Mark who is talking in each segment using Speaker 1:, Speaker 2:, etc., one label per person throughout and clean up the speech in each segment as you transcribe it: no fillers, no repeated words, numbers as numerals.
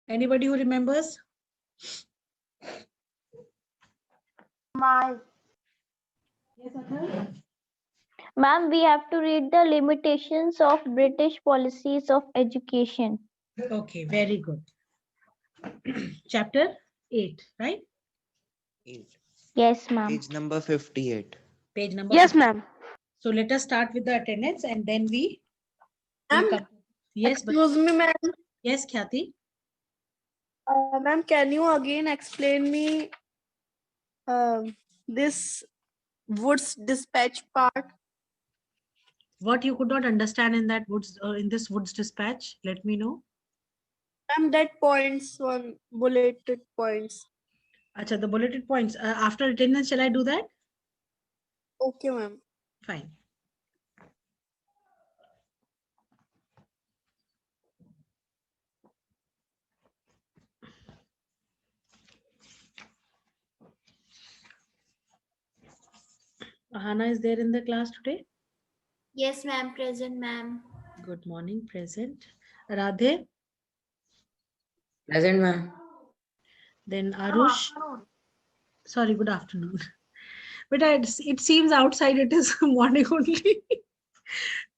Speaker 1: Anybody who remembers?
Speaker 2: My.
Speaker 1: Yes, Athar?
Speaker 3: Ma'am, we have to read the limitations of British policies of education.
Speaker 1: Okay, very good. Chapter 8, right?
Speaker 3: Yes, ma'am.
Speaker 4: Page number 58.
Speaker 1: Page number.
Speaker 2: Yes,
Speaker 1: 50.
Speaker 2: ma'am.
Speaker 1: So let us start with the attendance and then we will
Speaker 2: Ma'am,
Speaker 1: come. Yes, but
Speaker 2: excuse me, ma'am.
Speaker 1: yes, Khyati.
Speaker 2: Ma'am, can you again explain me this Woods dispatch part?
Speaker 1: What you could not understand in that Woods in this Woods dispatch? Let me know.
Speaker 2: Ma'am, that points on bulleted points.
Speaker 1: Acha, the bulleted points. After attendance, shall I do that?
Speaker 2: Okay, ma'am.
Speaker 1: Fine. Ahana is there in the class today?
Speaker 5: Yes, ma'am. Present, ma'am.
Speaker 1: Good morning, present. Radhe,
Speaker 6: Present, ma'am.
Speaker 1: then Arush. Sorry, good afternoon. But it seems outside it is morning only.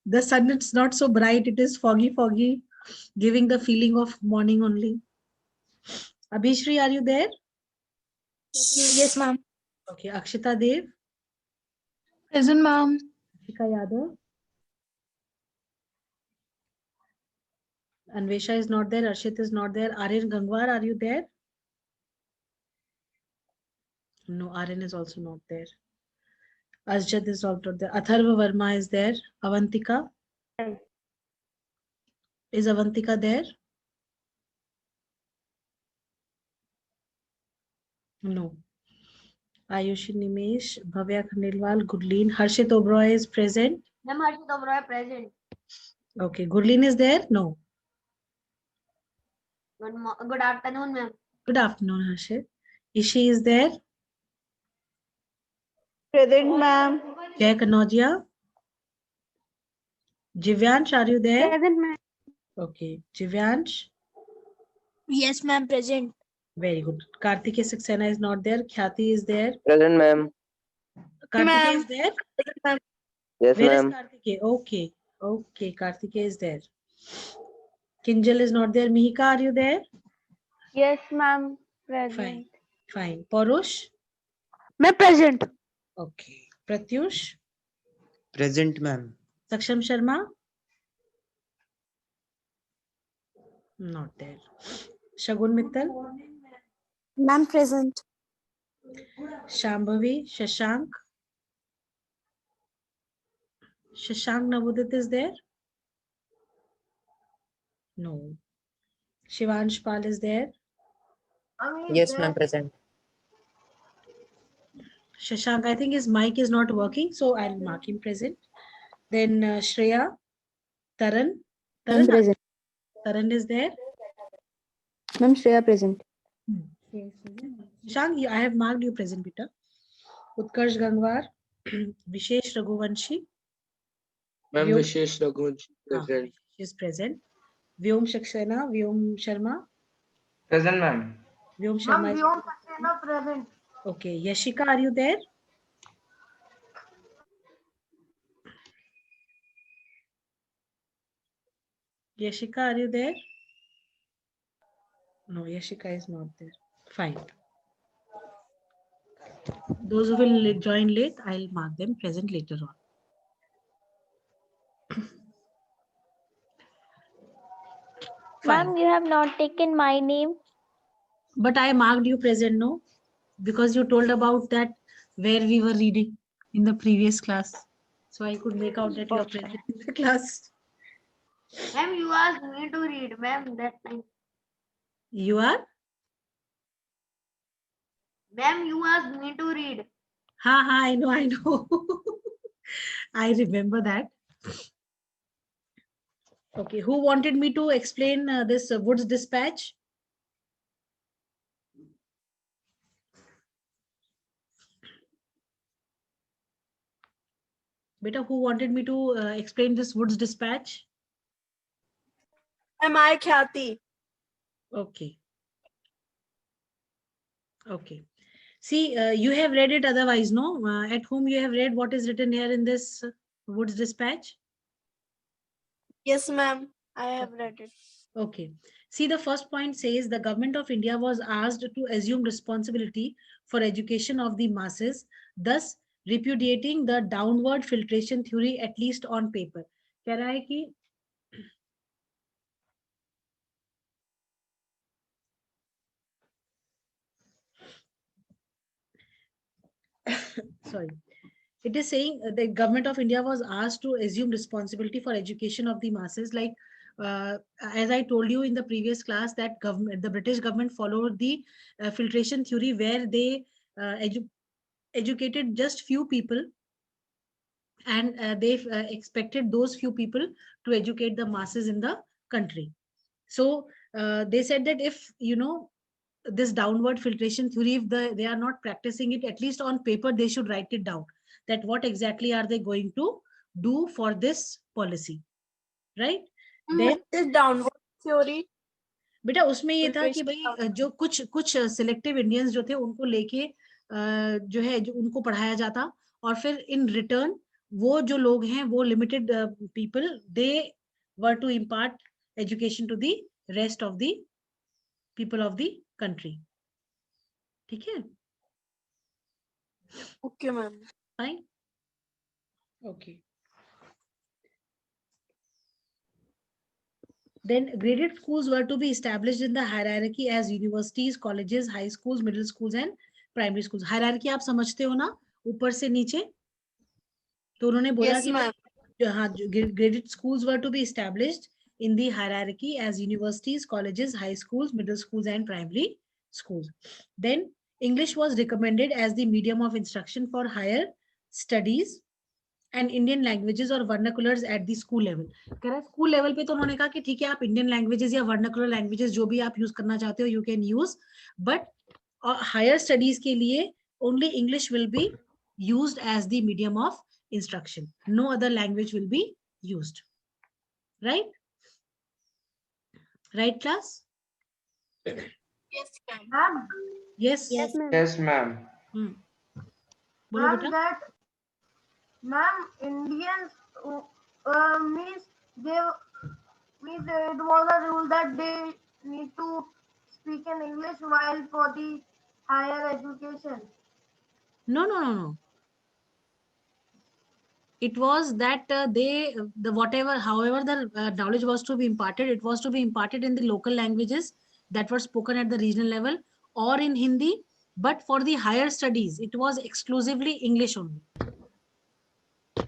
Speaker 1: The sun is not so bright. It is foggy, giving the feeling of morning only. Abhishri, are you there?
Speaker 5: Yes, ma'am.
Speaker 1: Okay, Akshita Dev,
Speaker 5: Present, ma'am.
Speaker 1: Ashika Yadav. Anvesha is not there. Arshit is not there. Aryan Gangwar, are you there? No, Aryan is also not there. Asjad is also there. Atharva Verma is there. Avantika. Is Avantika there? No. Ayushi Nimesh, Bhavya Khandelwal, Gurleen. Harshit Oberoi is present.
Speaker 5: Ma'am, Harshit Oberoi present.
Speaker 1: Okay. Gurleen is there? No.
Speaker 5: Good afternoon, ma'am.
Speaker 1: Good afternoon, Harshit. Ishi is there.
Speaker 2: Present, ma'am.
Speaker 1: Jay Kanodia. Jivyansh, are you there?
Speaker 2: Present, ma'am.
Speaker 1: Okay. Jivyansh.
Speaker 5: Yes, ma'am. Present.
Speaker 1: Very good. Kartikeya Saxena is not there. Khyati is there.
Speaker 6: Present, ma'am.
Speaker 1: Kartikeya is there.
Speaker 6: Yes,
Speaker 1: Where is
Speaker 6: ma'am.
Speaker 1: Kartikeya? Okay. Okay. Kartikeya is there. Kinjal is not there. Mihika, are you there?
Speaker 3: Yes, ma'am.
Speaker 1: Fine.
Speaker 3: Present.
Speaker 1: Fine. Parush.
Speaker 2: Ma'am, present.
Speaker 1: Okay. Pratyush.
Speaker 4: Present, ma'am.
Speaker 1: Saksham Sharma. Not there. Shagun Mittal.
Speaker 2: Ma'am, present.
Speaker 1: Shambhavi. Shashank. Shashank Navudit is there? No. Shivansh Pal is there?
Speaker 6: Yes, ma'am. Present.
Speaker 1: Shashank, I think his mic is not working, so I'll mark him present. Then Shreya, Taran.
Speaker 7: Ma'am, present.
Speaker 1: Taran is there.
Speaker 7: Ma'am, Shreya present.
Speaker 1: Shashank, I have marked you present, Peter. Utkarsh Gangwar, Vishesh Raghuvanshi.
Speaker 8: Ma'am,
Speaker 1: Vyom-
Speaker 8: Vishesh Raghuvanshi present.
Speaker 1: She is present. Vyom Saxena, Vyom Sharma.
Speaker 8: Present, ma'am.
Speaker 1: Vyom Sharma is
Speaker 2: present.
Speaker 1: okay. Yashika, are you there? Yashika, are you there? No, Yashika is not there. Fine. Those who will join late, I'll mark them present later on. Fine.
Speaker 3: Ma'am, you have not taken my name.
Speaker 1: But I marked you present, no? Because you told about that where we were reading in the previous class. So I could make out that you are present in the class.
Speaker 5: Ma'am, you asked me to read, ma'am, that time.
Speaker 1: You are?
Speaker 5: Ma'am, you asked me to read.
Speaker 1: Ha, I know, I know. I remember that. Okay, who wanted me to explain this Woods dispatch? Beta, who wanted me to explain this Woods dispatch?
Speaker 2: Am I Khyati?
Speaker 1: Okay. Okay. See, you have read it otherwise, no? At home you have read what is written here in this Wood's dispatch?
Speaker 2: Yes, ma'am. I have read it.
Speaker 1: Okay. See, the first point says the government of India was asked to assume responsibility for education of the masses, thus repudiating the downward filtration theory, at least on paper. कह रहा है कि sorry, it is saying the government of India was asked to assume responsibility for education of the masses. Like, as I told you in the previous class, that government, the British government followed the filtration theory, where they educated just few people, and they expected those few people to educate the masses in the country. So they said that if this downward filtration theory, if they are not practicing it, at least on paper they should write it down, that what exactly are they going to do for this policy, right? Then
Speaker 2: This downward theory.
Speaker 1: बेटा उसमें ये था कि
Speaker 2: Filtration
Speaker 1: भाई जो कुछ selective Indians जो थे उनको लेके जो है जो उनको पढ़ाया जाता, और फिर इन रिटर्न वो जो लोग हैं वो limited people, they were to impart education to the rest of the people of the country. ठीक है?
Speaker 2: Okay, ma'am.
Speaker 1: Fine. Okay. Then graded schools were to be established in the hierarchy as universities, colleges, high schools, middle schools and primary schools. Hierarchy आप समझते हो ना, ऊपर से नीचे. तो उन्होंने बोला
Speaker 2: Yes,
Speaker 1: कि
Speaker 2: ma'am.
Speaker 1: हाँ, graded schools were to be established in the hierarchy as universities, colleges, high schools, middle schools and primary schools. Then English was recommended as the medium of instruction for higher studies and Indian languages or vernaculars at the school level. कह रहा है school level पे तो उन्होंने कहा कि ठीक है, आप इंडियन लैंग्वेजेस या वर्नाकुलर लैंग्वेजेस जो भी आप यूज करना चाहते हो, you can use, but higher studies के लिए only English will be used as the medium of instruction. No other language will be used. Right? Right, class?
Speaker 2: Yes, ma'am.
Speaker 5: Ma'am,
Speaker 1: Yes.
Speaker 7: Yes, ma'am.
Speaker 8: Yes, ma'am.
Speaker 1: बोलो
Speaker 5: ma'am,
Speaker 1: बेटा.
Speaker 5: that ma'am, Indians means it was a rule that they need to speak in English while for the higher education.
Speaker 1: No. It was that however the knowledge was to be imparted, it was to be imparted in the local languages that were spoken at the regional level or in Hindi. But for the higher studies, it was exclusively English only.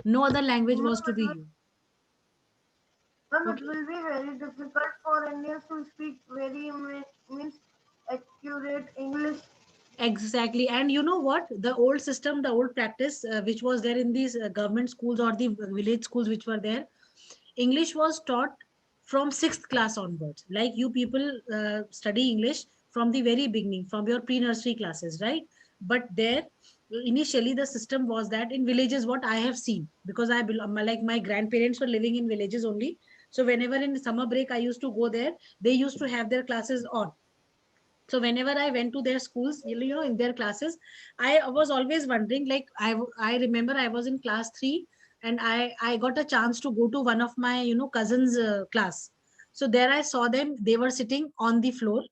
Speaker 1: No other language was to be used.
Speaker 5: Ma'am, it will be very difficult for Indians to speak very means accurate English.
Speaker 1: Exactly. And you know what? The old system, the old practice, which was there in these government schools or the village schools which were there, English was taught from 6th class onwards. Like you people study English from the very beginning, from your pre-nursery classes, right? But there, initially the system was that in villages, what I have seen, because I belong, like my grandparents were living in villages only. So whenever in summer break, I used to go there, they used to have their classes on. So whenever I went to their schools, in their classes, I was always wondering, like I remember I was in class 3 and I got a chance to go to one of my cousins class. So there I saw them, they were sitting on the floor,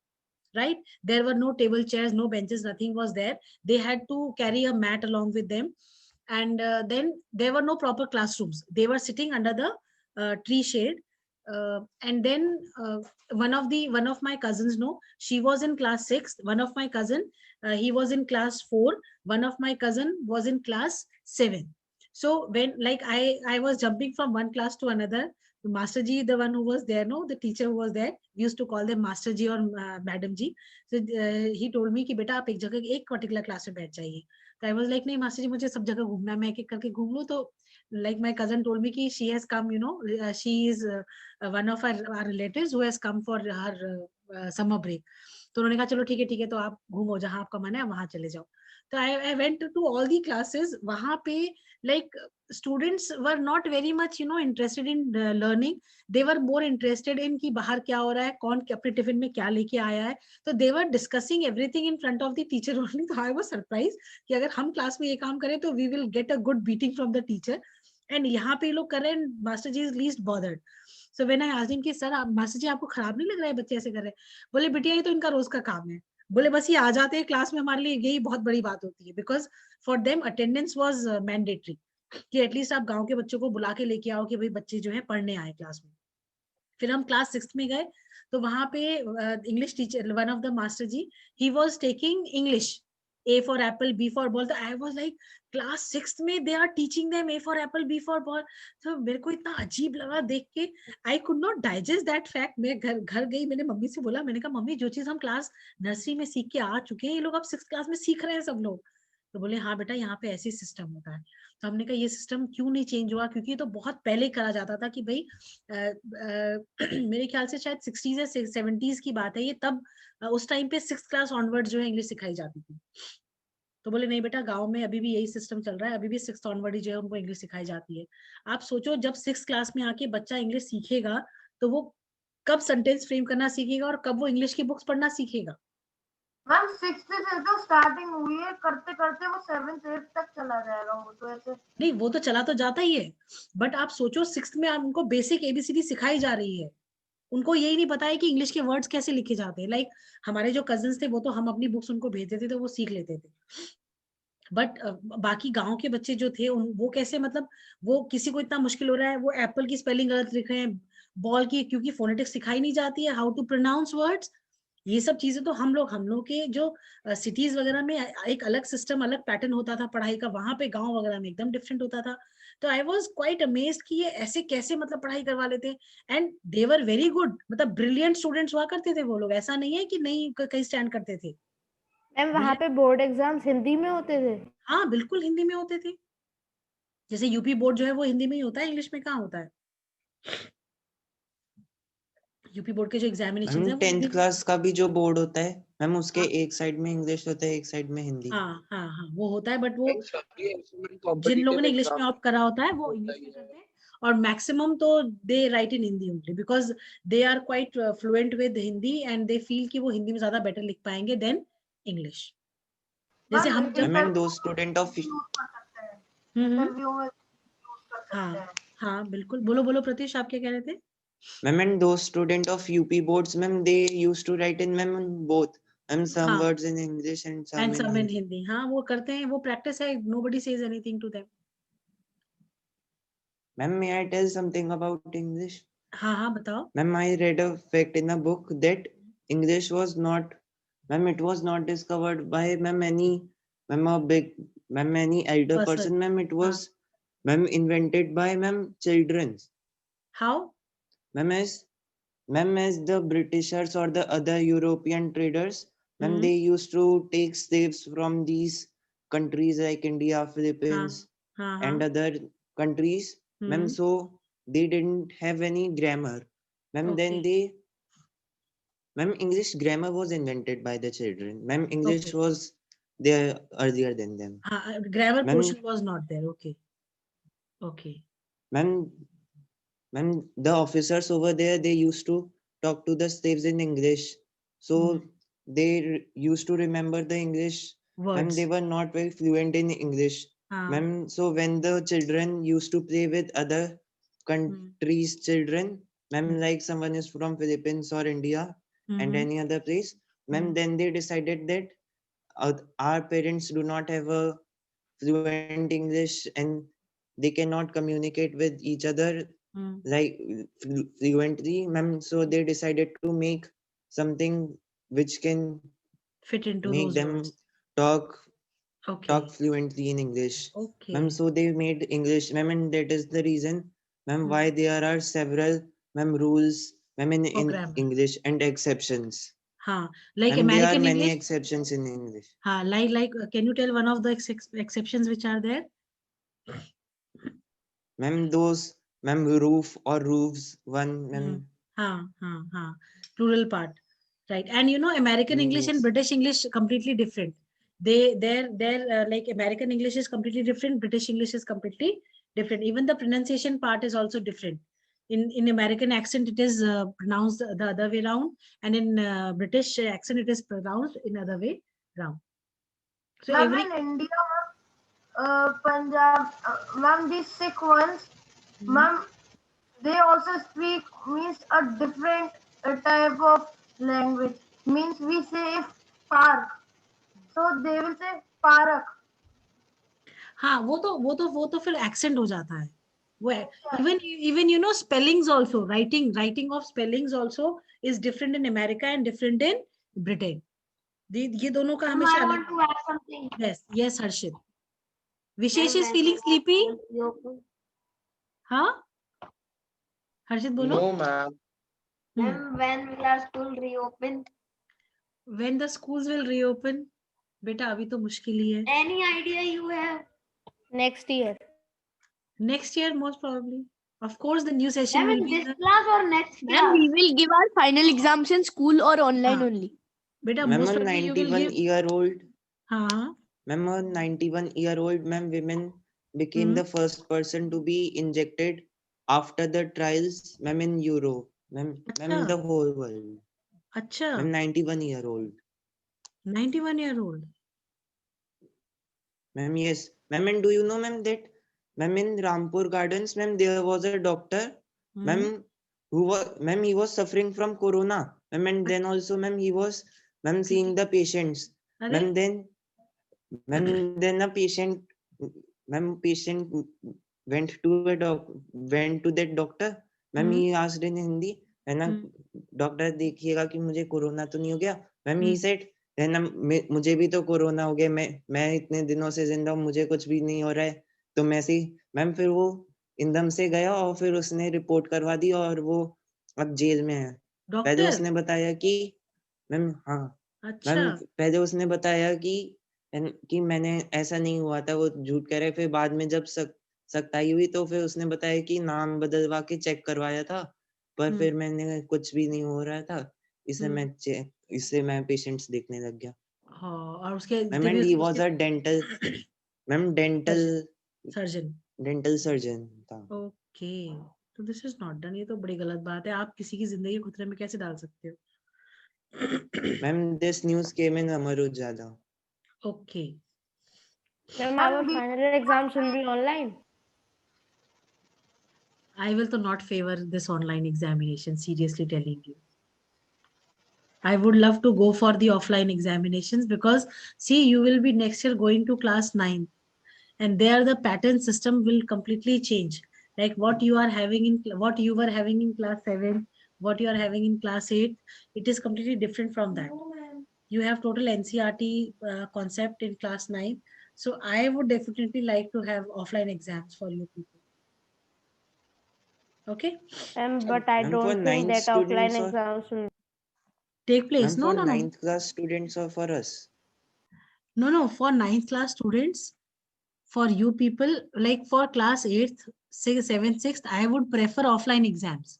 Speaker 1: right? There were no table, chairs, no benches, nothing was there. They had to carry a mat along with them. And then there were no proper classrooms. They were sitting under the tree shade. And then one of my cousins, no, she was in class 6. One of my cousin, he was in class 4. One of my cousin was in class 7. So when like I was jumping from one class to another, Master Ji, the one who was there, no, the teacher who was there, we used to call them Master Ji or Madam Ji. So he told me कि बेटा आप एक जगह एक particular class में बैठ जाइए. So I was like नहीं मास्टर जी मुझे सब जगह घूमना है, मैं एक एक करके घूम लूँ. तो like my cousin told me कि she has come, she is one of our relatives who has come for her summer break. तो उन्होंने कहा चलो ठीक है तो आप घूमो, जहाँ आपका मन है वहाँ चले जाओ. तो I went to all the classes. वहाँ पे like students were not very much interested in learning. They were more interested in कि बाहर क्या हो रहा है, कौन अपने टिफिन में क्या लेके आया है. तो they were discussing everything in front of the teacher only. तो I was surprised कि अगर हम क्लास में ये काम करें तो we will get a good beating from the teacher. And यहाँ पे ये लोग कर रहे हैं, master ji is least bothered. So when I asked him कि सर आप मास्टर जी आपको खराब नहीं लग रहा है बच्चे ऐसे कर रहे हैं? बोले बिटिया ये तो इनका रोज का काम है. बोले बस ये आ जाते हैं क्लास में, हमारे लिए यही बहुत बड़ी बात होती है. Because for them attendance was mandatory कि एटलीस्ट आप गांव के बच्चों को बुला के लेके आओ कि भाई बच्चे जो है पढ़ने आए क्लास में. फिर हम क्लास 6 में गए तो वहां पे English teacher, one of the master ji, he was taking English, A for apple, B for ball. तो I was like, class 6th में they are teaching them A for apple, B for ball. तो मेरे को इतना अजीब लगा देख के. I could not digest that fact. मैं घर गई, मैंने मम्मी से बोला, मैंने कहा मम्मी जो चीज हम क्लास नर्सरी में सीख के आ चुके हैं ये लोग अब 6th क्लास में सीख रहे हैं सब लोग. तो बोले हाँ बेटा यहाँ पे ऐसे सिस्टम होता है. तो हमने कहा ये सिस्टम क्यों नहीं चेंज हुआ, क्योंकि ये तो बहुत पहले करा जाता था कि भाई मेरे ख्याल से शायद 60s या 70s की बात है ये, तब उस टाइम पे 6th क्लास ऑनवर्ड जो है इंग्लिश सिखाई जाती थी. तो बोले नहीं बेटा गांव में अभी भी यही सिस्टम चल रहा है, अभी भी 6th ऑनवर्ड ही जो है उनको इंग्लिश सिखाई जाती है. आप सोचो जब 6th क्लास में आके बच्चा इंग्लिश सीखेगा तो वो कब सेंटेंस फ्रेम करना सीखेगा और कब वो इंग्लिश की बुक्स पढ़ना सीखेगा.
Speaker 5: मैम 6th से तो स्टार्टिंग हुई है, करते करते वो 7th 8th तक चला जाएगा. वो तो ऐसे
Speaker 1: नहीं, वो तो चला तो जाता ही है, बट आप सोचो 6th में आप उनको बेसिक ABCD सिखाई जा रही है. उनको यही नहीं पता है कि इंग्लिश के वर्ड्स कैसे लिखे जाते हैं. लाइक हमारे जो कजिन्स थे वो तो हम अपनी बुक्स उनको भेजते थे तो वो सीख लेते थे. बट बाकी गांव के बच्चे जो थे वो कैसे, मतलब वो किसी को इतना मुश्किल हो रहा है, वो एप्पल की स्पेलिंग गलत लिख रहे हैं, बॉल की, क्योंकि फोनेटिक्स सिखाई नहीं जाती है, हाउ टू प्रोनाउंस वर्ड्स. ये सब चीजें तो हम लोग के जो सिटीज वगैरह में एक अलग सिस्टम, अलग पैटर्न होता था पढ़ाई का, वहां पे गांव वगैरह में एकदम डिफरेंट होता था. तो आई वाज क्वाइट अमेज्ड कि ये ऐसे कैसे मतलब पढ़ाई करवा लेते. And they were very good, मतलब ब्रिलियंट स्टूडेंट्स हुआ करते थे वो लोग. ऐसा नहीं है कि नहीं कहीं स्टैंड करते थे.
Speaker 7: मैम वहाँ पे बोर्ड एग्जाम्स हिंदी में होते थे.
Speaker 1: हाँ बिल्कुल हिंदी में होते थे. जैसे यूपी बोर्ड जो है वो हिंदी में ही होता है, इंग्लिश में कहाँ होता है. यूपी बोर्ड के जो एग्जामिनेशन है
Speaker 4: मैम
Speaker 1: वो
Speaker 4: 10th क्लास का भी जो बोर्ड होता है मैम, उसके एक साइड में इंग्लिश होता है, एक साइड में हिंदी.
Speaker 1: हाँ वो होता है, बट वो
Speaker 8: मैम सभी ऐसे
Speaker 1: जिन लोगों ने
Speaker 8: कॉम्पिटिटिव
Speaker 1: इंग्लिश में
Speaker 8: एग्जाम
Speaker 1: ऑप्ट करा होता है वो इंग्लिश में करते हैं, और मैक्सिमम तो they write in Hindi only because they are quite fluent with Hindi and they feel कि वो हिंदी में ज्यादा बेटर लिख पाएंगे देन इंग्लिश. जैसे हम जब
Speaker 4: मैम दो स्टूडेंट ऑफ
Speaker 5: यूज कर सकते हैं
Speaker 1: हम्म,
Speaker 5: इंटरव्यू में, यूज कर सकते
Speaker 1: हाँ
Speaker 5: हैं.
Speaker 1: हाँ बिल्कुल. बोलो प्रतीश, आप क्या कह रहे थे.
Speaker 4: मैम एंड दो student of UP boards ma'am, they used to write in ma'am both ma'am, some
Speaker 1: हाँ
Speaker 4: words in English and
Speaker 1: and
Speaker 4: some in
Speaker 1: some in
Speaker 4: Hindi.
Speaker 1: Hindi. हाँ वो करते हैं, वो प्रैक्टिस है, nobody says anything to them.
Speaker 4: Ma'am may I tell something about English.
Speaker 1: हाँ बताओ.
Speaker 4: Ma'am, I read a fact in a book that English was not, ma'am, it was not discovered by any elder person, ma'am, it was, ma'am, invented by, ma'am, children.
Speaker 1: How?
Speaker 4: Ma'am, as the Britishers or the other European traders, ma'am, they used to take slaves from these countries like India, Philippines, and other countries, ma'am, so they didn't have any grammar. Ma'am, then ma'am, English grammar was invented by the children. Ma'am, English was there earlier than them.
Speaker 1: Grammar portion was not there. Okay.
Speaker 4: Ma'am, the officers over there, they used to talk to the slaves in English. So they used to remember the English. Ma'am, they were not very fluent in English. Ma'am, so when the children used to play with other countries' children, ma'am, like someone is from Philippines or India and any other place, ma'am, then they decided that our parents do not have a fluent English and they cannot communicate with each other like fluently, ma'am, so they decided to make something which can
Speaker 1: fit into
Speaker 4: make
Speaker 1: those
Speaker 4: them
Speaker 1: words.
Speaker 4: talk fluently in English. Ma'am, so they made English, ma'am, and that is the reason, ma'am, why there are several, ma'am, rules, ma'am, in English and exceptions.
Speaker 1: Like
Speaker 4: Ma'am,
Speaker 1: American
Speaker 4: there are many
Speaker 1: English.
Speaker 4: exceptions in English.
Speaker 1: Like can you tell one of the exceptions which are there?
Speaker 4: Ma'am, ma'am, roof or roofs, one, ma'am.
Speaker 1: Plural part, right? And American English and
Speaker 4: Yes.
Speaker 1: British English completely different. their like American English is completely different, British English is completely different. Even the pronunciation part is also different. In American accent it is pronounced the other way around, and in British accent it is pronounced in other way around. So
Speaker 5: Ma'am,
Speaker 1: every
Speaker 5: in India, Punjab, ma'am, these Sikh ones, ma'am, they also speak means a different type of language. Means we say if park, so they will say parak.
Speaker 1: हाँ वो तो फिर accent हो जाता है. वो even you know spellings also, writing of spellings also is different in America and different in Britain. ये दोनों का
Speaker 5: Ma'am,
Speaker 1: हमेशा
Speaker 5: I
Speaker 1: अलग.
Speaker 5: want to add something.
Speaker 1: Yes Harshit. Vishesh is feeling sleepy. हाँ हर्षित बोलो.
Speaker 8: No, ma'am.
Speaker 5: Ma'am, when will our school reopen?
Speaker 1: When the schools will reopen? बेटा अभी तो मुश्किल ही है.
Speaker 5: Any idea you have?
Speaker 7: Next year.
Speaker 1: Next year most probably. Of course the new session
Speaker 5: Ma'am,
Speaker 1: will
Speaker 5: in
Speaker 1: be
Speaker 5: this
Speaker 1: the.
Speaker 5: class or next
Speaker 2: Ma'am,
Speaker 5: class?
Speaker 2: we will give our final exams in school or online
Speaker 1: हाँ.
Speaker 2: only.
Speaker 1: बेटा
Speaker 4: Ma'am,
Speaker 1: most
Speaker 4: a
Speaker 1: probably you will
Speaker 4: 91
Speaker 1: give.
Speaker 4: year old,
Speaker 1: हाँ.
Speaker 4: ma'am, a 91-year-old ma'am, women became the first person to be injected after the trials, ma'am, in Europe, ma'am, in the whole world.
Speaker 1: अच्छा.
Speaker 4: Ma'am, 91-year-old.
Speaker 1: 91-year-old.
Speaker 4: Ma'am, yes. Ma'am, and do you know, ma'am, that, ma'am, in Rampur Gardens, ma'am, there was a doctor, ma'am, ma'am, he was suffering from corona, ma'am, and then also, ma'am, he was, ma'am, seeing the patients, ma'am, then a patient, ma'am, patient went to that doctor, ma'am, he asked in Hindi, है ना, doctor देखिएगा कि मुझे corona तो नहीं हो गया, ma'am he said, है ना, मुझे भी तो कोरोना हो गया, मैं इतने दिनों से जिंदा हूँ, मुझे कुछ भी नहीं हो रहा है, तो मैं से मैम फिर वो इंदम से गया और फिर उसने रिपोर्ट करवा दी और वो अब जेल में है. पहले उसने बताया कि मैम, हाँ मैम, पहले उसने बताया कि मैंने ऐसा नहीं हुआ था, वो झूठ कह रहे. फिर बाद में जब सख्ताई हुई तो फिर उसने बताया कि नाम बदलवा के चेक करवाया था, पर फिर मैंने कुछ भी नहीं हो रहा था, इससे मैं पेशेंट्स देखने लग गया.
Speaker 1: और उसके
Speaker 4: ma'am, he was a dental surgeon था.
Speaker 1: ओके, तो दिस इज नॉट डन. ये तो बड़ी गलत बात है. आप किसी की जिंदगी खतरे में कैसे डाल सकते हो?
Speaker 4: Ma'am, this news came in Amar Ujala.
Speaker 1: Okay.
Speaker 7: Ma'am, our final exams will be online.
Speaker 1: I will to not favor this online examination, seriously telling you. I would love to go for the offline examinations because see, you will be next year going to class 9 and there the pattern system will completely change. Like what you were having in class 7, what you are having in class 8, it is completely different from that. You have total NCERT concept in class 9. So I would definitely like to have offline exams for you people. Okay.
Speaker 7: But I don't think that offline exams will
Speaker 1: take place. No,
Speaker 4: for 9th class students or for us?
Speaker 1: No, for 9th class students, for you people, like for class 8th, 7th, 6th, I would prefer offline exams.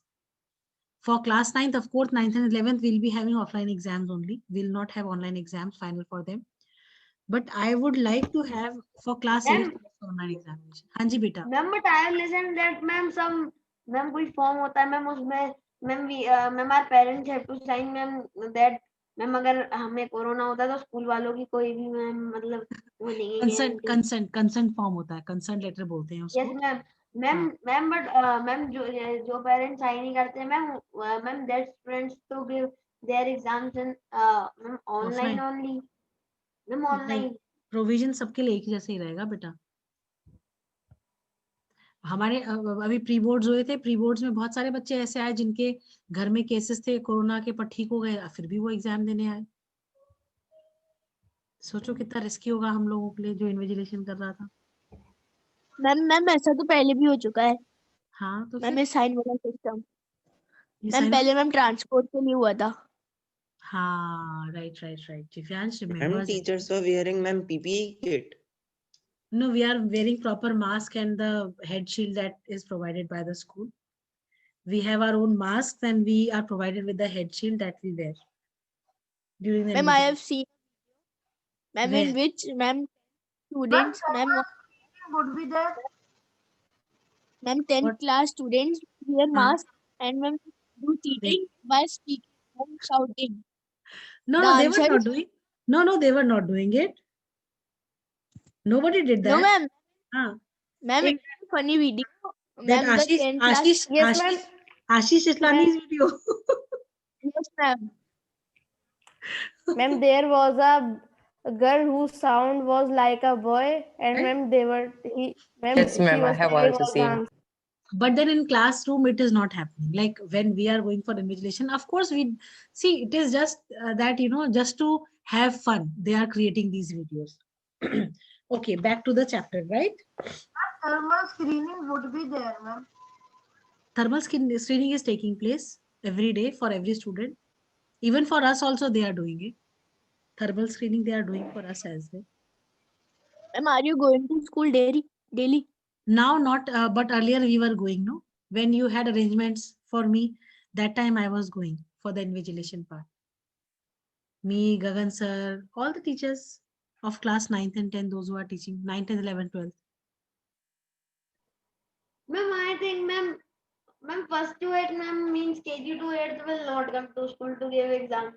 Speaker 1: For class 9th, of course, 9th and 11th, we'll be having offline exams only. We'll not have online exams final for them. But I would like to have for class 8th online examination. हाँ जी बेटा.
Speaker 5: Ma'am, but I have listened that ma'am कोई form होता है ma'am उसमें ma'am our parents have to sign ma'am that ma'am अगर हमें corona होता है तो स्कूल वालों की कोई भी मैम मतलब वो नहीं है.
Speaker 1: कंसेंट फॉर्म होता है, कंसेंट लेटर बोलते हैं उसको.
Speaker 5: यस मैम बट मैम जो पेरेंट्स साइन नहीं करते ma'am that students to give their exams in ma'am online only. Ma'am online
Speaker 1: provision सबके लिए एक ही जैसे ही रहेगा बेटा. हमारे अभी प्री बोर्ड्स हुए थे, प्री बोर्ड्स में बहुत सारे बच्चे ऐसे आए जिनके घर में केसेस थे कोरोना के, पर ठीक हो गए, फिर भी वो एग्जाम देने आए. सोचो कितना रिस्की होगा हम लोगों के लिए जो इन्विजिलेशन कर रहा था.
Speaker 2: मैम ऐसा तो पहले भी हो चुका है.
Speaker 1: हाँ तो
Speaker 2: मैम साइन वाला सिस्टम
Speaker 1: मैम
Speaker 2: पहले मैम ट्रांसपोर्ट के लिए हुआ था.
Speaker 1: हाँ right. Divyansh
Speaker 4: Ma'am,
Speaker 1: remembers.
Speaker 4: teachers were wearing ma'am PPE kit.
Speaker 1: No, we are wearing proper mask and the head shield that is provided by the school. We have our own masks and we are provided with the head shield that we wear during the.
Speaker 2: Ma'am, I have seen Ma'am,
Speaker 1: Where?
Speaker 2: in which, ma'am, students, ma'am,
Speaker 7: would be there.
Speaker 2: ma'am, 10th
Speaker 1: What?
Speaker 2: class students wear
Speaker 1: Huh?
Speaker 2: mask and ma'am do
Speaker 1: They,
Speaker 2: cheating by speaking and shouting.
Speaker 1: no,
Speaker 2: The
Speaker 1: no, they were
Speaker 2: answer
Speaker 1: not
Speaker 2: is
Speaker 1: doing. No, no, they were not doing it. Nobody did
Speaker 2: no,
Speaker 1: that.
Speaker 2: ma'am.
Speaker 1: Huh?
Speaker 2: Ma'am,
Speaker 1: In
Speaker 2: it's a funny video.
Speaker 1: that
Speaker 2: Ma'am, the 10th class.
Speaker 7: Yes, ma'am.
Speaker 1: Ashish Islami's video.
Speaker 2: Yes, ma'am.
Speaker 7: Ma'am, there was a girl whose sound was like a boy, and
Speaker 1: Right?
Speaker 7: ma'am,
Speaker 6: Yes,
Speaker 7: she
Speaker 6: ma'am. I
Speaker 7: was
Speaker 6: have
Speaker 7: singing
Speaker 6: also
Speaker 7: all
Speaker 6: seen.
Speaker 7: dance.
Speaker 1: But then in classroom it is not happening. Like when we are going for invigilation, of course we see it is just that, you know, just to have fun they are creating these videos. Okay, back to the chapter, right?
Speaker 7: Thermal screening would be there, ma'am.
Speaker 1: Thermal screening is taking place every day for every student. Even for us also they are doing it. Thermal screening they are doing for us as well.
Speaker 2: Ma'am, are you going to school daily? Daily?
Speaker 1: Now not, but earlier we were going, no? When you had arrangements for me, that time I was going for the invigilation part. Me, Gagan sir, all the teachers of class 9th and 10th, those who are teaching 9th and 11th, 12th.
Speaker 5: Ma'am, I think ma'am first to 8th ma'am means KG to 8th will not come to school to give exam.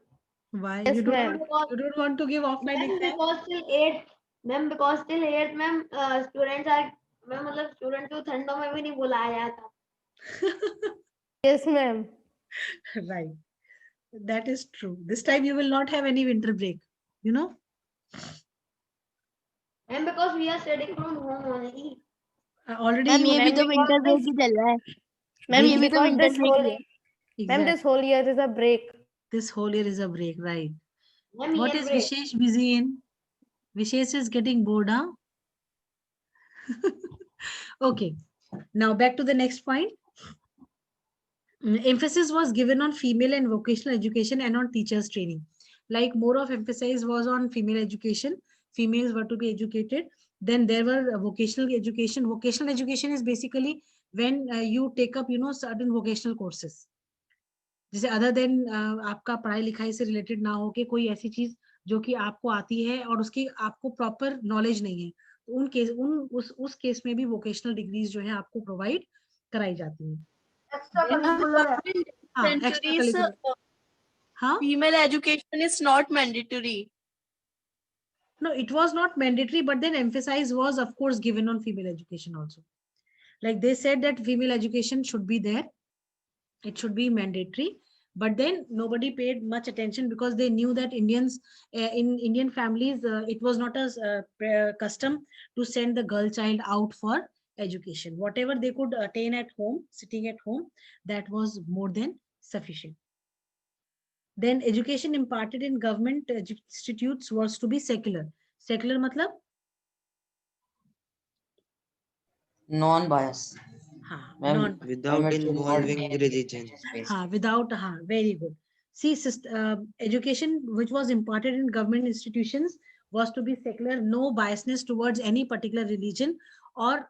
Speaker 1: Why?
Speaker 7: Yes,
Speaker 1: You don't
Speaker 7: ma'am.
Speaker 1: want, you don't want to give offline
Speaker 5: Ma'am,
Speaker 1: exam?
Speaker 5: because till 8th ma'am because till 8th ma'am students are ma'am मतलब student को ठंडों में भी नहीं बुलाया जाता.
Speaker 7: Yes, ma'am.
Speaker 1: Right. That is true. This time you will not have any winter break, you know?
Speaker 5: And because we are studying from home only.
Speaker 1: Already
Speaker 2: ma'am
Speaker 1: you
Speaker 2: ये भी
Speaker 7: Ma'am,
Speaker 2: तो
Speaker 7: because
Speaker 2: विंटर ब्रेक
Speaker 7: this,
Speaker 2: ही चल रहा है ma'am
Speaker 1: break
Speaker 2: ये
Speaker 1: is
Speaker 2: भी तो
Speaker 7: because
Speaker 2: winter
Speaker 7: this
Speaker 2: break
Speaker 7: whole,
Speaker 2: ही है
Speaker 7: ma'am, this
Speaker 1: exact.
Speaker 7: whole year is a break.
Speaker 1: This whole year is a break, right?
Speaker 5: Ma'am,
Speaker 1: What
Speaker 5: year
Speaker 1: is
Speaker 5: break.
Speaker 1: Vishesh busy in? Vishesh is getting bored, huh? Okay. Now back to the next point. Emphasis was given on female and vocational education and on teachers training. Like more of emphasis was on female education. Females were to be educated. Then there were vocational education. Vocational education is basically when you take up, you know, certain vocational courses. जैसे other than आपका पढ़ाई लिखाई से related ना हो कि कोई ऐसी चीज जो कि आपको आती है और उसकी आपको प्रॉपर नॉलेज नहीं है, तो उन केस उस केस में भी वोकेशनल डिग्रीज जो है आपको प्रोवाइड कराई जाती है. Then, हाँ, एक्स्ट्रा
Speaker 2: centuries
Speaker 1: करिकुलर. हाँ,
Speaker 2: female education is not mandatory.
Speaker 1: no, it was not mandatory, but then emphasis was of course given on female education also. Like they said that female education should be there, it should be mandatory, but then nobody paid much attention because they knew that Indians, in Indian families, it was not a custom to send the girl child out for education. Whatever they could attain at home, sitting at home, that was more than sufficient. Then education imparted in government institutes was to be secular. Secular matlab?
Speaker 6: Non-bias.
Speaker 1: हाँ,
Speaker 6: Ma'am,
Speaker 1: non.
Speaker 4: Without
Speaker 6: it should not be
Speaker 4: involving
Speaker 6: any
Speaker 4: religion.
Speaker 6: religious-based.
Speaker 1: हाँ, without, हाँ, very good. See, education which was imparted in government institutions was to be secular, no biasness towards any particular religion or,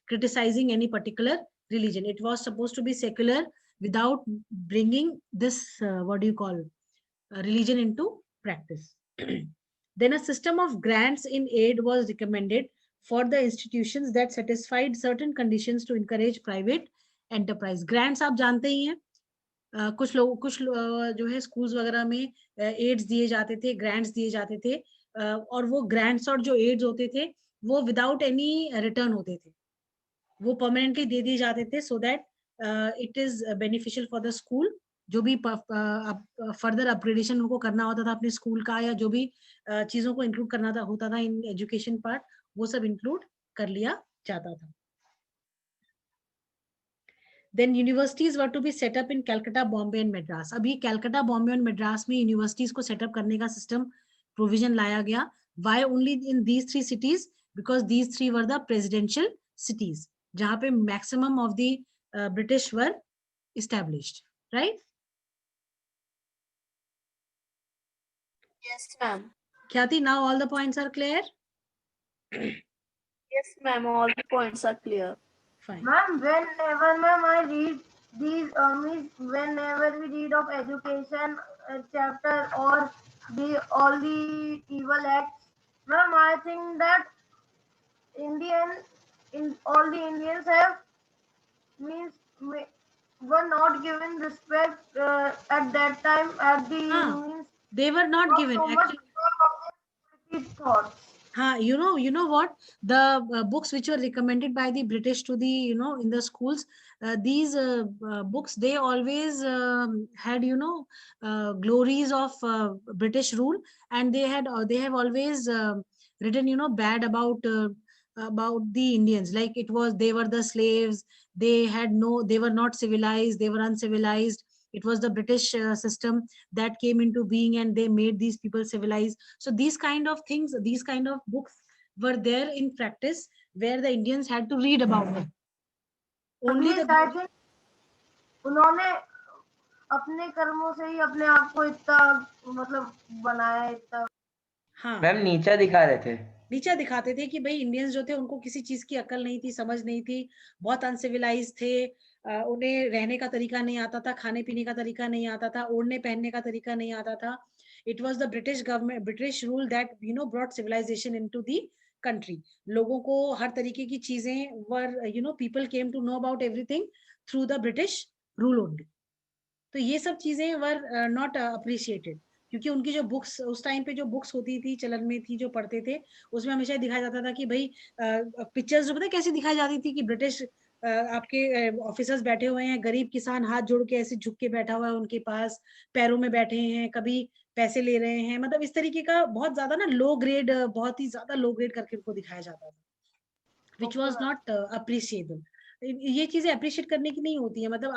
Speaker 1: criticizing any particular religion. It was supposed to be secular without bringing this, what do you call, religion into practice. Then a system of grants in aid was recommended for the institutions that satisfied certain conditions to encourage private enterprise. Grants आप जानते ही हैं, कुछ जो है schools वगैरह में ads दिए जाते थे, ग्रांट्स दिए जाते थे, और वो ग्रांट्स और जो एड्स होते थे वो विदाउट एनी रिटर्न होते थे, वो परमानेंटली दे दिए जाते थे so that it is beneficial for the school. जो भी फर्दर अपग्रेडेशन उनको करना होता था अपने स्कूल का, या जो भी चीजों को इंक्लूड करना होता था इन एजुकेशन पार्ट, वो सब इंक्लूड कर लिया जाता था. Then universities were to be set up in Calcutta, Bombay and Madras. अभी Calcutta, Bombay and Madras में universities को set up करने का system provision लाया गया. Why only in these three cities? Because these three were the presidential cities, जहाँ पे maximum of the British were established, right?
Speaker 2: Yes, ma'am.
Speaker 1: Khyati, now all the points are clear?
Speaker 2: Yes, ma'am. All the points are clear.
Speaker 1: Fine.
Speaker 7: Ma'am, whenever I read these, whenever we read of education chapter or
Speaker 9: all the evil acts. Ma'am, I think that all the Indians have means were not given respect at that time at the means
Speaker 1: They were not
Speaker 9: not
Speaker 1: given
Speaker 9: so much
Speaker 1: actually.
Speaker 9: because of their thoughts.
Speaker 1: You know what? The books which were recommended by the British to the, in the schools, these books, they always had, glories of British rule, and they have always written, bad about the Indians. Like it was, they were the slaves. They were not civilized. They were uncivilized. It was the British system that came into being, and they made these people civilized. So these kind of things, these kind of books were there in practice, where the Indians had to read about them. Only
Speaker 9: Yes,
Speaker 1: the
Speaker 9: I think उन्होंने अपने कर्मों से ही अपने आप को इतना मतलब बनाया इतना.
Speaker 1: हाँ
Speaker 8: मैम नीचा दिखा रहे थे.
Speaker 1: नीचा दिखाते थे कि भाई इंडियंस जो थे उनको किसी चीज की अकल नहीं थी, समझ नहीं थी, बहुत अनसिविलाइज थे, उन्हें रहने का तरीका नहीं आता था, खाने पीने का तरीका नहीं आता था, ओढ़ने पहनने का तरीका नहीं आता था. It was the British government, British rule that brought civilization into the country. लोगों को हर तरीके की चीजें were people came to know about everything through the British rule only. तो ये सब चीजें वर नॉट अप्रिशिएटेड, क्योंकि उनकी जो बुक्स उस टाइम पे जो बुक्स होती थी, चलन में थी, जो पढ़ते थे, उसमें हमेशा दिखाया जाता था कि भाई पिक्चर्स जो पता है कैसी दिखाई जाती थी कि ब्रिटिश आपके ऑफिसर्स बैठे हुए हैं, गरीब किसान हाथ जोड़ के ऐसे झुक के बैठा हुआ है उनके पास, पैरों में बैठे हैं, कभी पैसे ले रहे हैं, मतलब इस तरीके का बहुत ज्यादा ना लो ग्रेड, बहुत ही ज्यादा लो ग्रेड करके उनको दिखाया जाता था, विच वॉज नॉट अप्रिशिएबल. ये चीजें अप्रिशिएट करने की नहीं होती है. मतलब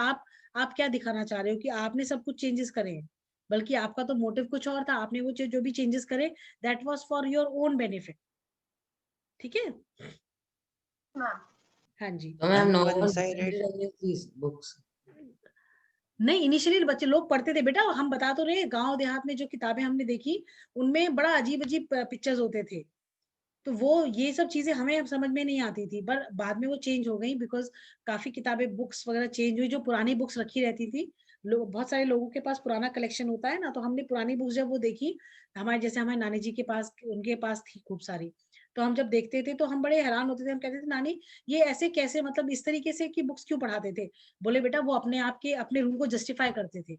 Speaker 1: आप क्या दिखाना चाह रहे हो कि आपने सब कुछ चेंजेस करे हैं, बल्कि आपका तो मोटिव कुछ और था. आपने वो जो भी चेंजेस करे, that was for your own benefit. ठीक है. हाँ जी.
Speaker 6: तो ma'am no
Speaker 4: once I read
Speaker 6: these books.
Speaker 1: नहीं, इनिशियली बच्चे लोग पढ़ते थे बेटा. हम बता तो रहे, गांव देहात में जो किताबें हमने देखी, उनमें बड़ा अजीब अजीब पिक्चर्स होते थे. तो वो ये सब चीजें हमें समझ में नहीं आती थी, पर बाद में वो चेंज हो गई, बिकॉज काफी किताबें, बुक्स वगैरह चेंज हुई. जो पुरानी बुक्स रखी रहती थी, बहुत सारे लोगों के पास पुराना कलेक्शन होता है ना, तो हमने पुरानी बुक्स जब वो देखी, हमारे जैसे हमारे नानी जी के पास, उनके पास थी खूब सारी, तो हम जब देखते थे तो हम बड़े हैरान होते थे. हम कहते थे नानी ये ऐसे कैसे, मतलब इस तरीके से की बुक्स क्यों पढ़ाते थे? बोले बेटा वो अपने आप के अपने रूल को जस्टिफाई करते थे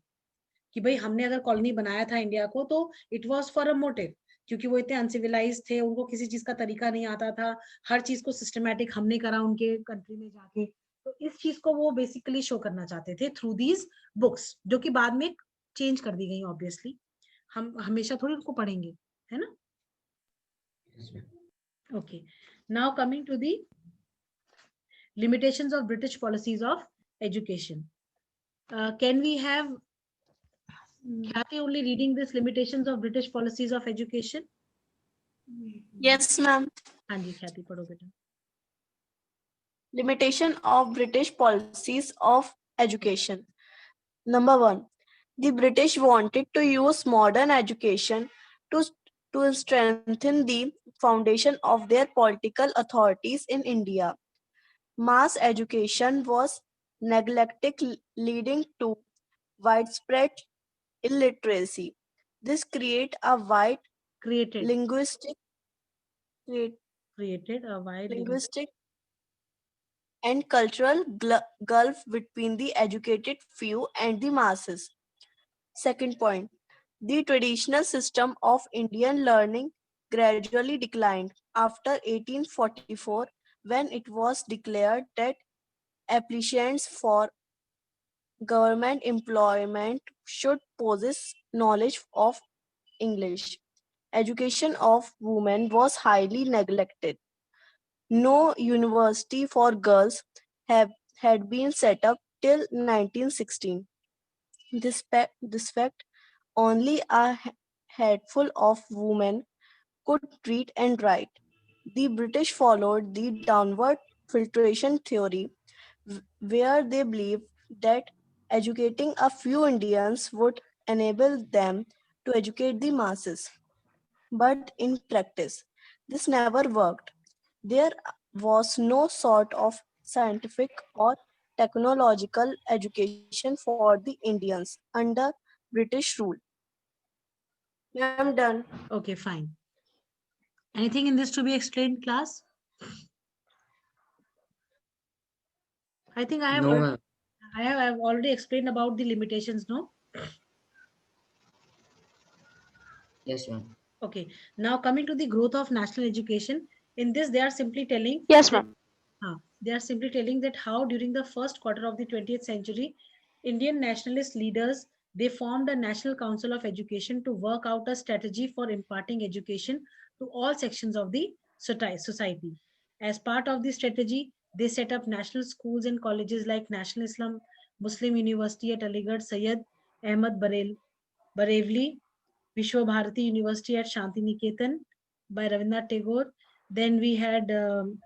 Speaker 1: कि भाई हमने अगर कॉलोनी बनाया था इंडिया को, तो it was for a motive, क्योंकि वो इतने अनसिविलाइज थे, उनको किसी चीज का तरीका नहीं आता था, हर चीज को सिस्टमैटिक हमने करा उनके कंट्री में जाके. तो इस चीज को वो बेसिकली शो करना चाहते थे थ्रू दीज बुक्स, जो कि बाद में चेंज कर दी गई ऑब्वियसली. हम हमेशा थोड़ी उनको पढ़ेंगे, है ना. Okay, now coming to the limitations of British policies of education. Can we have Kathy only reading this limitations of British policies of education?
Speaker 2: Yes, ma'am.
Speaker 1: हाँ जी, Kathy पढ़ो बेटा.
Speaker 2: Limitation of British policies of education. Number 1. The British wanted to use modern education to strengthen the foundation of their political authorities in India. Mass education was neglected, leading to widespread illiteracy. This created a wide
Speaker 1: Created
Speaker 2: linguistic
Speaker 1: a wide
Speaker 2: linguistic and cultural gulf between the educated few and the masses. Second point, the traditional system of Indian learning gradually declined after 1844 when it was declared that applicants for government employment should possess knowledge of English. Education of women was highly neglected. No university for girls had been set up till 1916. This fact, only a handful of women could read and write. The British followed the downward filtration theory, where they believed that educating a few Indians would enable them to educate the masses. But in practice, this never worked. There was no sort of scientific or technological education for the Indians under British rule. Ma'am, done.
Speaker 1: Okay, fine. Anything in this to be explained, class? I think I have
Speaker 6: No, ma'am.
Speaker 1: I've already explained about the limitations, no?
Speaker 6: Yes, ma'am.
Speaker 1: Okay. Now coming to the growth of national education, in this they are simply telling
Speaker 10: Yes, ma'am.
Speaker 1: they are simply telling that how during the first quarter of the 20th century, Indian nationalist leaders, they formed a National Council of Education to work out a strategy for imparting education to all sections of the society. As part of the strategy, they set up national schools and colleges like National Islam Muslim University at Aligarh, Syed Ahmad Barevli, Vishwa Bharati University at Shantiniketan by Rabindranath Tagore. Then we had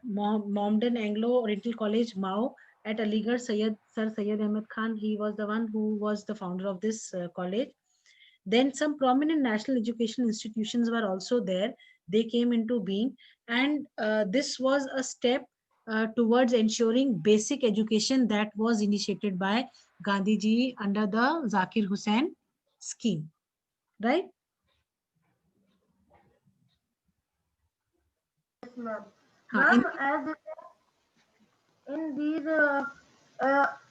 Speaker 1: Mohammedan Anglo Oriental College, Mao, at Aligarh, Sir Syed Ahmed Khan. He was the one who was the founder of this college. Then some prominent national education institutions were also there. They came into being, and this was a step towards ensuring basic education that was initiated by Gandhiji under the Zakir Hussain scheme, right?
Speaker 9: Yes, ma'am.
Speaker 1: Huh, in,
Speaker 9: Ma'am, as in these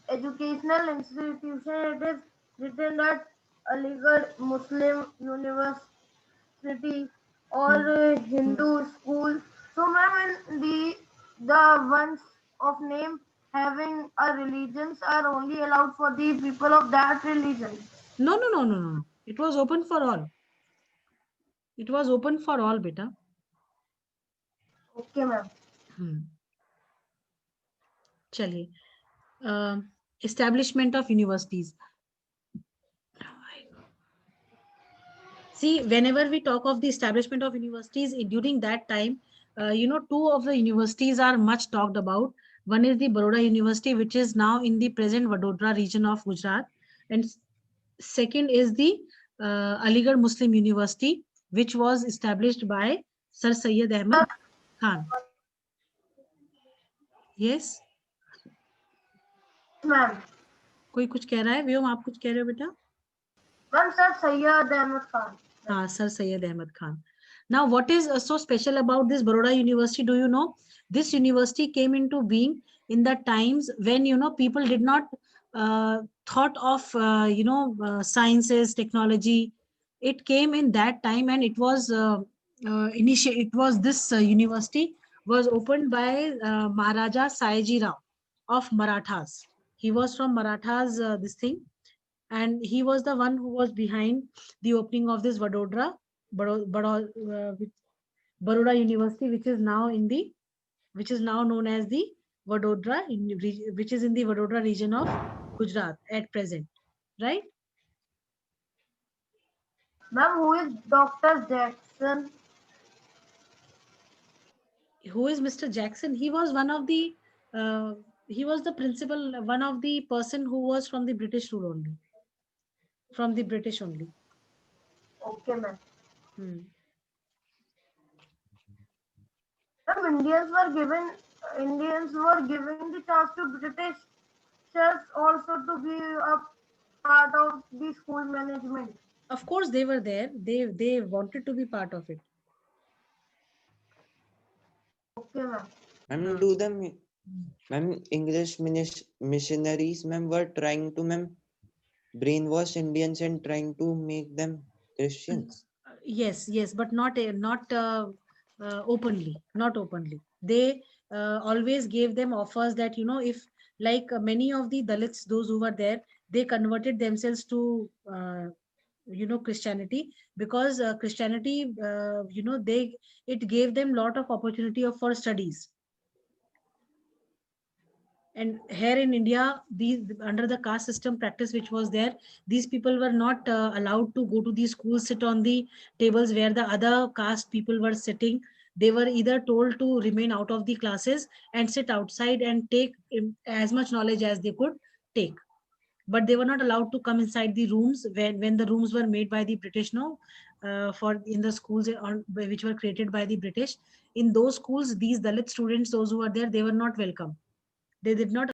Speaker 9: educational institutions, it is written that Aligarh Muslim University or Hindu school. So, ma'am, in the ones of name having a religions are only allowed for the people of that religion.
Speaker 1: no, no, no, no, no. It was open for all. It was open for all, beta.
Speaker 9: Okay, ma'am.
Speaker 1: चलिए. Establishment of universities. See, whenever we talk of the establishment of universities, during that time, two of the universities are much talked about. One is the Baroda University, which is now in the present Vadodara region of Gujarat. And second is the Aligarh Muslim University, which was established by Sir Syed Ahmed Khan. Yes?
Speaker 9: Ma'am.
Speaker 1: कोई कुछ कह रहा है? व्योम, आप कुछ कह रहे हो बेटा?
Speaker 9: Ma'am, Sir Syed Ahmed Khan.
Speaker 1: Sir Syed Ahmed Khan. Now, what is so special about this Baroda University? Do you know? This university came into being in the times when, people did not thought of, sciences, technology. It came in that time, and it was it was this university was opened by Maharaja Sayaji Rao of Marathas. He was from Marathas, this thing, and he was the one who was behind the opening of this Baroda University, which is now known as the Vadodara, which is in the Vadodara region of Gujarat at present, right?
Speaker 9: Ma'am, who is Dr. Jackson?
Speaker 1: Who is Mr. Jackson? He was one of the he was the principal, one of the person who was from the British rule only. From the British only.
Speaker 9: Okay, ma'am.
Speaker 1: Ma'am,
Speaker 9: Indians were giving the chance to Britishers also to be a part of the school management.
Speaker 1: Of course, they were there. They wanted to be part of it.
Speaker 9: Okay, ma'am.
Speaker 4: Ma'am, English missionaries, ma'am, were trying to, brainwash Indians and trying to make them Christians.
Speaker 1: Yes, but not openly. Not openly. They always gave them offers that, if like many of the Dalits, those who were there, they converted themselves to Christianity, because Christianity, it gave them lot of opportunity for studies. And here in India, under the caste system practice which was there, these people were not allowed to go to the schools, sit on the tables where the other caste people were sitting. They were either told to remain out of the classes and sit outside and take as much knowledge as they could take. But they were not allowed to come inside the rooms when the rooms were made by the British, for in the schools which were created by the British. In those schools, these Dalit students, those who were there, they were not welcome. They did not